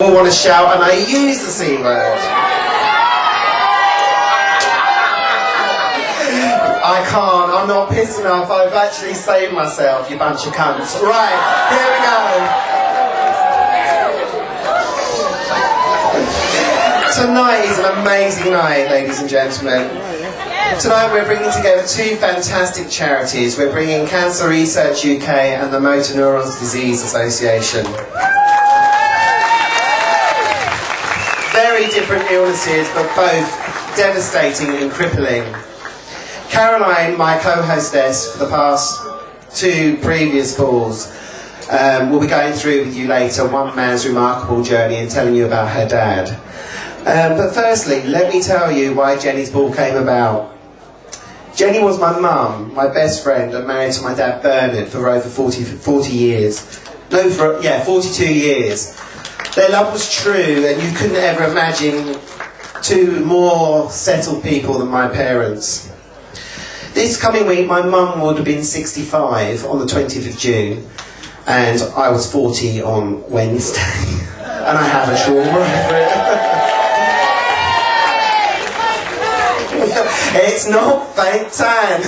all want to shout and I use the C word. I can't, I'm not pissed enough, I've actually saved myself, you bunch of cunts. Right, here we go. Tonight is an amazing night, ladies and gentlemen. Tonight we're bringing together two fantastic charities. We're bringing Cancer Research UK and the Motor Neurons Disease Association. Very different illnesses, but both devastating and crippling. Caroline, my co-hostess for the past two previous balls, will be going through with you later one man's remarkable journey and telling you about her dad. But firstly, let me tell you why Jenny's ball came about. Jenny was my mum, my best friend, and married to my dad Bernard for over 40 years. No, 42 years. Their love was true, and you couldn't ever imagine two more settled people than my parents. This coming week, my mum would have been 65 on the 20th of June, and I was 40 on Wednesday, and I have a shawl over it. It's not fake tan.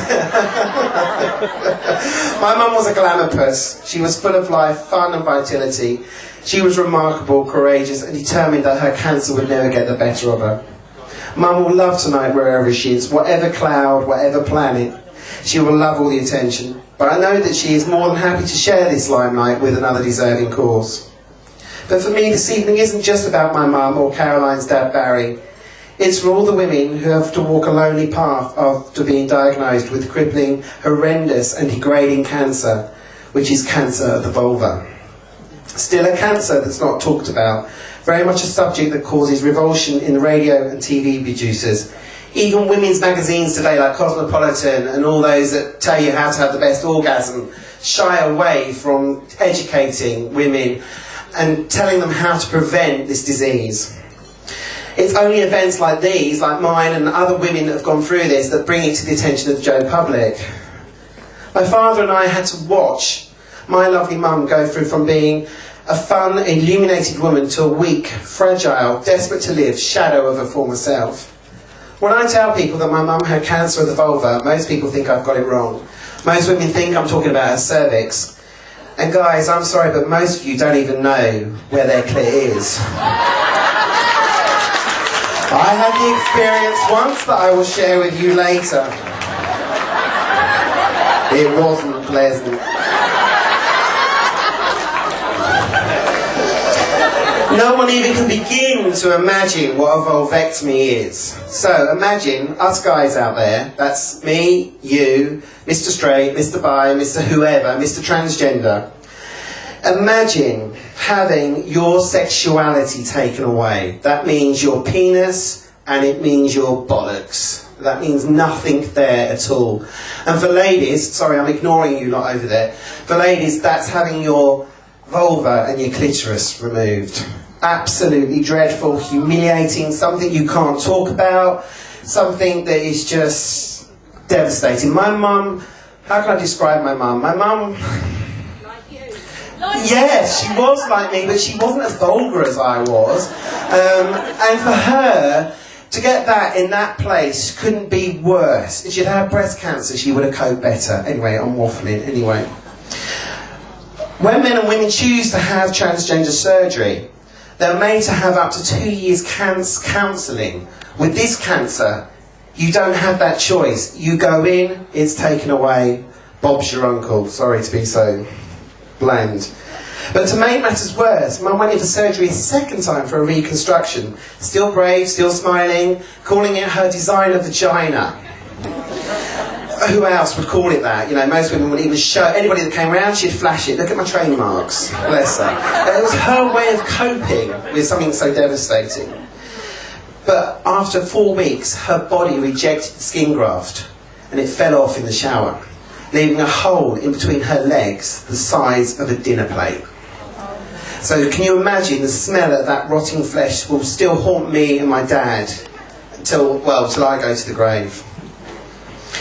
My mum was a glamour puss. She was full of life, fun and vitality. She was remarkable, courageous and determined that her cancer would never get the better of her. Mum will love tonight wherever she is, whatever cloud, whatever planet. She will love all the attention. But I know that she is more than happy to share this limelight with another deserving cause. But for me, this evening isn't just about my mum or Caroline's dad Barry. It's for all the women who have to walk a lonely path after being diagnosed with crippling, horrendous and degrading cancer, which is cancer of the vulva. Still a cancer that's not talked about, very much a subject that causes revulsion in radio and TV producers. Even women's magazines today like Cosmopolitan and all those that tell you how to have the best orgasm shy away from educating women and telling them how to prevent this disease. It's only events like these, like mine and other women that have gone through this, that bring it to the attention of the general public. My father and I had to watch my lovely mum go through from being a fun, illuminated woman to a weak, fragile, desperate to live shadow of her former self. When I tell people that my mum had cancer of the vulva, most people think I've got it wrong. Most women think I'm talking about her cervix. And guys, I'm sorry, but most of you don't even know where their clit is. I had the experience once that I will share with you later. It wasn't pleasant. No one even can begin to imagine what a vulvectomy is. So imagine us guys out there, that's me, you, Mr. Straight, Mr. Bi, Mr. Whoever, Mr. Transgender. Imagine having your sexuality taken away. That means your penis and it means your bollocks. That means nothing there at all. And for ladies, sorry I'm ignoring you lot over there, for ladies that's having your vulva and your clitoris removed. Absolutely dreadful, humiliating, something you can't talk about, something that is just devastating. My mum, how can I describe my mum? My mum... Yes, she was like me, but she wasn't as vulgar as I was. And for her, to get that in that place couldn't be worse. If she'd had breast cancer, she would have coped better. Anyway, I'm waffling. Anyway. When men and women choose to have transgender surgery, they're made to have up to 2 years counselling. With this cancer, you don't have that choice. You go in, it's taken away. Bob's your uncle. Sorry to be so bland. But to make matters worse, Mum went in for surgery a second time for a reconstruction. Still brave, still smiling, calling it her designer vagina. Who else would call it that? You know, most women wouldn't even show anybody that came around, she'd flash it. Look at my train marks. Bless her. It was her way of coping with something so devastating. But after 4 weeks, her body rejected the skin graft and it fell off in the shower, leaving a hole in between her legs the size of a dinner plate. So can you imagine the smell of that rotting flesh will still haunt me and my dad till I go to the grave.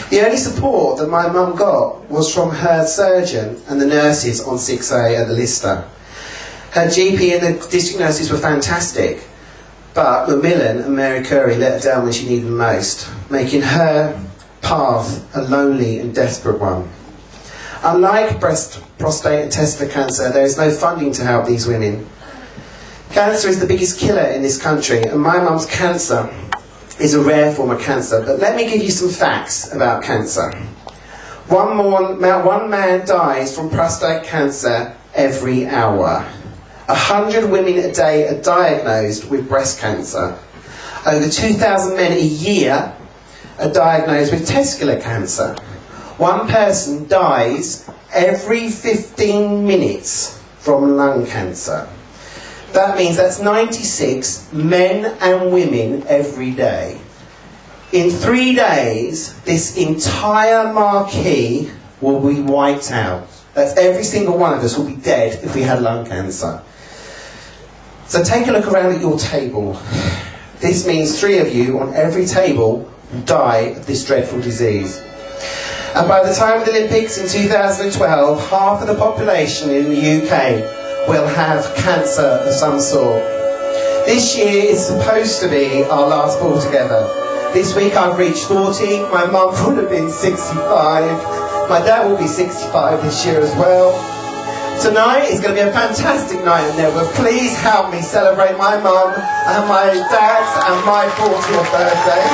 The only support that my mum got was from her surgeon and the nurses on 6A at the Lister. Her GP and the district nurses were fantastic, but Macmillan and Mary Curry let her down when she needed them most, making her path a lonely and desperate one. Unlike breast, prostate and testicular cancer, there is no funding to help these women. Cancer is the biggest killer in this country, and my mum's cancer is a rare form of cancer. But let me give you some facts about cancer. One man dies from prostate cancer every hour. 100 women a day are diagnosed with breast cancer. Over 2,000 men a year are diagnosed with testicular cancer. One person dies every 15 minutes from lung cancer. That means that's 96 men and women every day. In 3 days, this entire marquee will be wiped out. That's every single one of us will be dead if we had lung cancer. So take a look around at your table. This means 3 of you on every table will die of this dreadful disease. And by the time of the Olympics in 2012, half of the population in the UK will have cancer of some sort. This year is supposed to be our last ball together. This week I've reached 40, my mum would have been 65, my dad will be 65 this year as well. Tonight is going to be a fantastic night at Network. Please help me celebrate my mum and my dad's and my 40th birthday.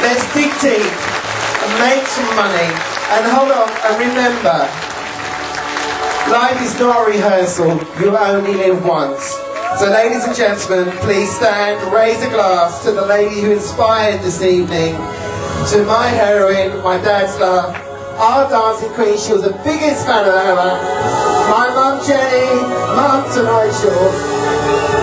Let's dig deep and make some money. And hold on, and remember, life is not a rehearsal, you only live once. So ladies and gentlemen, please stand, raise a glass to the lady who inspired this evening, to my heroine, my dad's love, our dancing queen. She was the biggest fan of her. My mum Jenny, Mum Tonight Show.